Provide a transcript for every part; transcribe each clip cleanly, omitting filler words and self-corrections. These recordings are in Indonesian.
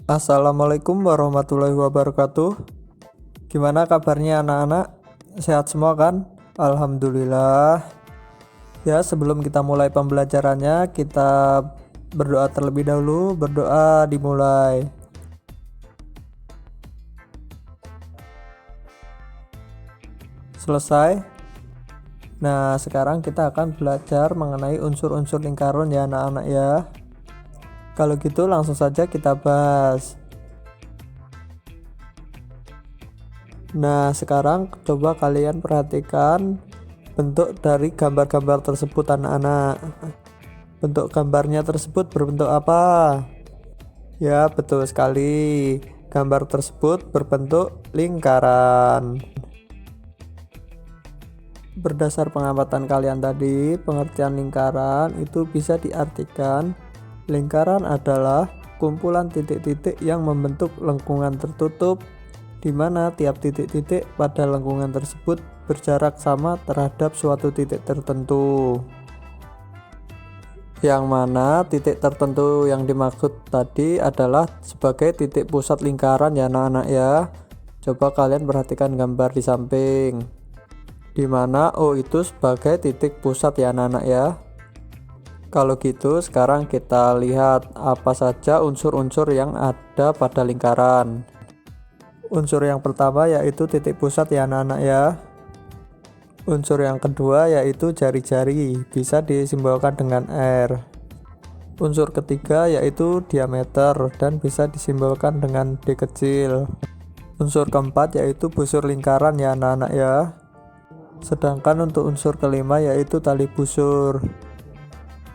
Assalamualaikum warahmatullahi wabarakatuh. Gimana kabarnya anak-anak? Sehat semua kan? Alhamdulillah. Ya, sebelum kita mulai pembelajarannya, kita berdoa terlebih dahulu. Berdoa dimulai. Selesai. Nah, sekarang kita akan belajar mengenai unsur-unsur lingkaran ya anak-anak ya. Kalau gitu langsung saja kita bahas. Nah, sekarang coba kalian perhatikan bentuk dari gambar-gambar tersebut anak-anak. Bentuk gambarnya tersebut berbentuk apa? Ya, betul sekali. Gambar tersebut berbentuk lingkaran. Berdasar pengamatan kalian tadi, pengertian lingkaran itu bisa diartikan lingkaran adalah kumpulan titik-titik yang membentuk lengkungan tertutup, di mana tiap titik-titik pada lengkungan tersebut berjarak sama terhadap suatu titik tertentu. Yang mana titik tertentu yang dimaksud tadi adalah sebagai titik pusat lingkaran ya anak-anak ya. Coba kalian perhatikan gambar di samping, di mana O itu sebagai titik pusat ya anak-anak ya. Kalau gitu sekarang kita lihat apa saja unsur-unsur yang ada pada lingkaran. Unsur yang pertama yaitu titik pusat ya anak-anak ya. Unsur yang kedua yaitu jari-jari, bisa disimbolkan dengan R. Unsur ketiga yaitu diameter dan bisa disimbolkan dengan D kecil. Unsur keempat yaitu busur lingkaran ya anak-anak ya. Sedangkan untuk unsur kelima yaitu tali busur.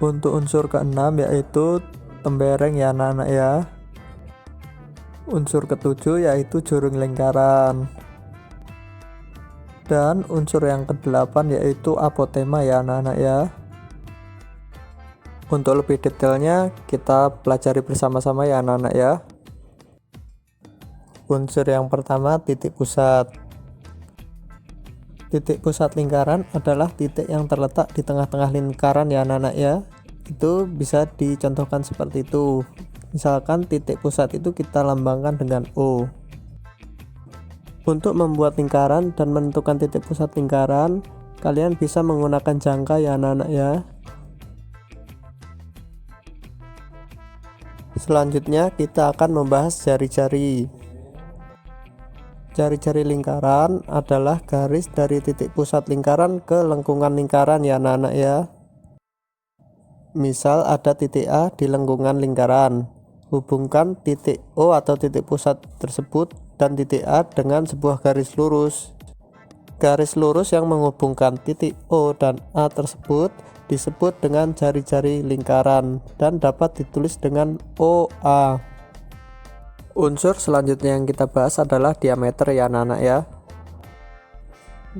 Untuk unsur keenam yaitu tembereng ya anak-anak ya. Unsur ketujuh yaitu juring lingkaran. Dan unsur yang kedelapan yaitu apotema ya anak-anak ya. Untuk lebih detailnya kita pelajari bersama-sama ya anak-anak ya. Unsur yang pertama titik pusat. Titik pusat lingkaran adalah titik yang terletak di tengah-tengah lingkaran ya anak-anak ya. Itu bisa dicontohkan seperti itu. Misalkan titik pusat itu kita lambangkan dengan O. Untuk membuat lingkaran dan menentukan titik pusat lingkaran, kalian bisa menggunakan jangka ya anak-anak ya. Selanjutnya kita akan membahas jari-jari. Jari-jari lingkaran adalah garis dari titik pusat lingkaran ke lengkungan lingkaran ya anak-anak ya. Misal ada titik A di lengkungan lingkaran. Hubungkan titik O atau titik pusat tersebut dan titik A dengan sebuah garis lurus. Garis lurus yang menghubungkan titik O dan A tersebut disebut dengan jari-jari lingkaran dan dapat ditulis dengan OA. Unsur selanjutnya yang kita bahas adalah diameter ya anak-anak ya.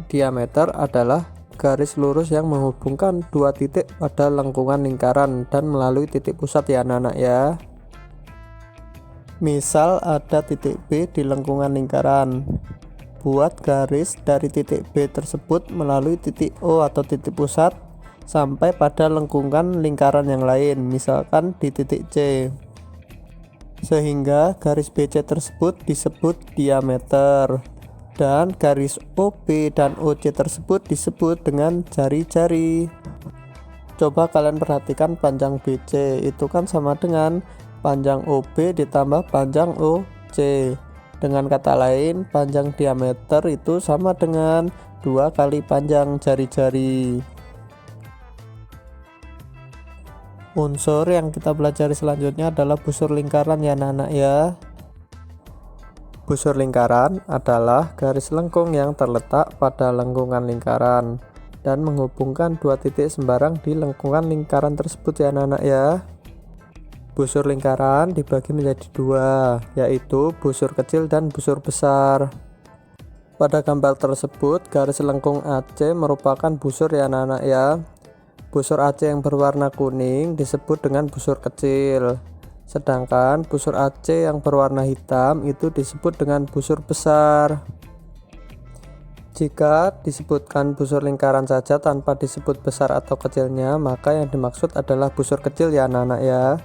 Diameter adalah garis lurus yang menghubungkan dua titik pada lengkungan lingkaran dan melalui titik pusat ya anak-anak ya. Misal ada titik B di lengkungan lingkaran. Buat garis dari titik B tersebut melalui titik O atau titik pusat sampai pada lengkungan lingkaran yang lain, misalkan di titik C. Sehingga garis BC tersebut disebut diameter dan garis OB dan OC tersebut disebut dengan jari-jari. Coba kalian perhatikan panjang BC itu kan sama dengan panjang OB ditambah panjang OC. Dengan kata lain, panjang diameter itu sama dengan 2 kali panjang jari-jari. Unsur yang kita pelajari selanjutnya adalah busur lingkaran ya anak-anak ya. Busur lingkaran adalah garis lengkung yang terletak pada lengkungan lingkaran dan menghubungkan dua titik sembarang di lengkungan lingkaran tersebut ya anak-anak ya. Busur lingkaran dibagi menjadi dua, yaitu busur kecil dan busur besar. Pada gambar tersebut, garis lengkung AC merupakan busur ya anak-anak ya. Busur AC yang berwarna kuning disebut dengan busur kecil. Sedangkan busur AC yang berwarna hitam itu disebut dengan busur besar. Jika disebutkan busur lingkaran saja tanpa disebut besar atau kecilnya, maka yang dimaksud adalah busur kecil ya anak-anak ya.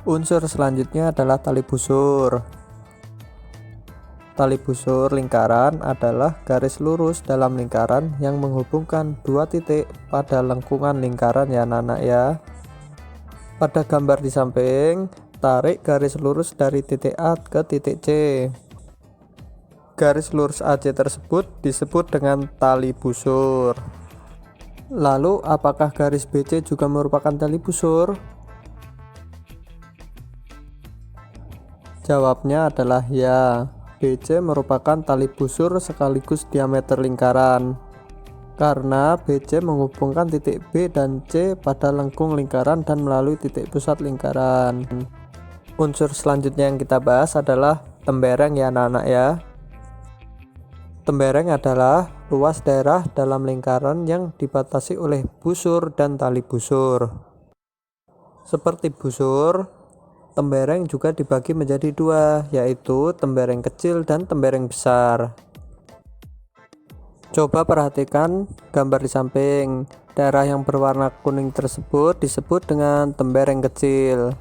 Unsur selanjutnya adalah tali busur. Tali busur lingkaran adalah garis lurus dalam lingkaran yang menghubungkan dua titik pada lengkungan lingkaran ya anak-anak ya. Pada gambar di samping, tarik garis lurus dari titik A ke titik C. Garis lurus AC tersebut disebut dengan tali busur. Lalu apakah garis BC juga merupakan tali busur? Jawabnya adalah ya. BC merupakan tali busur sekaligus diameter lingkaran. Karena BC menghubungkan titik B dan C pada lengkung lingkaran dan melalui titik pusat lingkaran. Unsur selanjutnya yang kita bahas adalah tembereng ya anak-anak ya. Tembereng adalah luas daerah dalam lingkaran yang dibatasi oleh busur dan tali busur. Seperti busur, tembereng juga dibagi menjadi dua, yaitu tembereng kecil dan tembereng besar. Coba perhatikan gambar di samping. Daerah yang berwarna kuning tersebut disebut dengan tembereng kecil.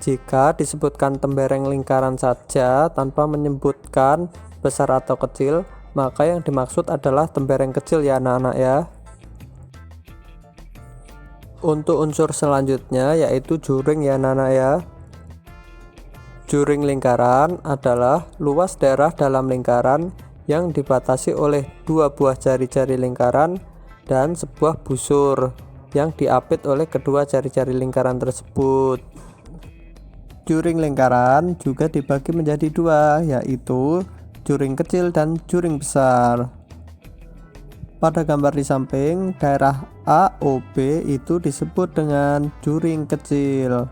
Jika disebutkan tembereng lingkaran saja tanpa menyebutkan besar atau kecil, maka yang dimaksud adalah tembereng kecil ya anak-anak ya. Untuk unsur selanjutnya yaitu juring ya anak-anak ya. Juring lingkaran adalah luas daerah dalam lingkaran yang dibatasi oleh dua buah jari-jari lingkaran dan sebuah busur yang diapit oleh kedua jari-jari lingkaran tersebut. Juring lingkaran juga dibagi menjadi dua, yaitu juring kecil dan juring besar. Pada gambar di samping, daerah AOB itu disebut dengan juring kecil.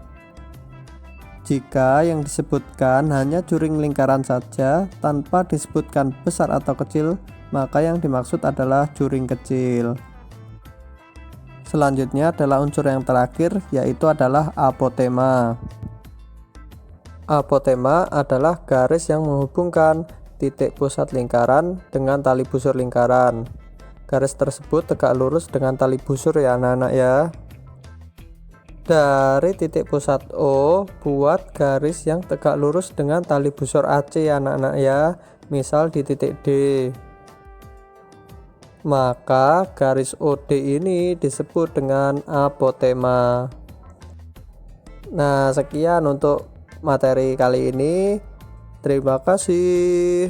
Jika yang disebutkan hanya juring lingkaran saja tanpa disebutkan besar atau kecil, maka yang dimaksud adalah juring kecil. Selanjutnya adalah unsur yang terakhir, yaitu adalah apotema. Apotema adalah garis yang menghubungkan titik pusat lingkaran dengan tali busur lingkaran. Garis tersebut tegak lurus dengan tali busur ya anak-anak ya. Dari titik pusat O, buat garis yang tegak lurus dengan tali busur AC ya anak-anak ya. Misal di titik D. Maka garis OD ini disebut dengan apotema. Nah, sekian untuk materi kali ini. Terima kasih.